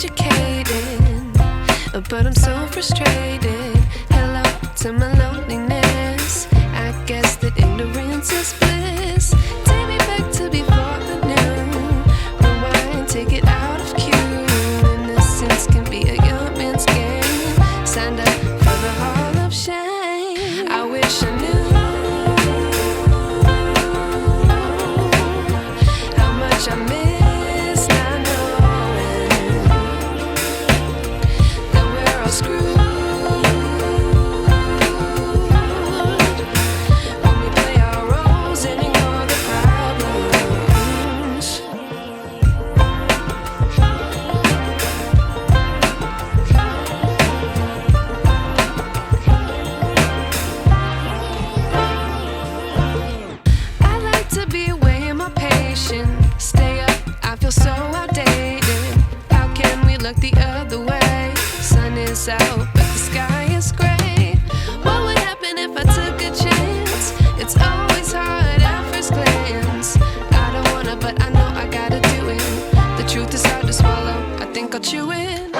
educated, but I'm so frustrated. Hello to my loneliness. I guess that ignorance is bliss. Take me back to before the new. Rewind, take it out of cue. Innocence can be a young man's game. Signed up for the hall of shame. I wish I knew how much I miss not knowing that we're all screwed when we play our roles and ignore the problems. I like to be away in my patience. Stay up, I feel so outdated. How can we look the other way? Sun is out, but the sky is gray. What would happen if I took a chance? It's always hard at first glance. I don't wanna, but I know I gotta do it. The truth is hard to swallow, I think I'll chew it.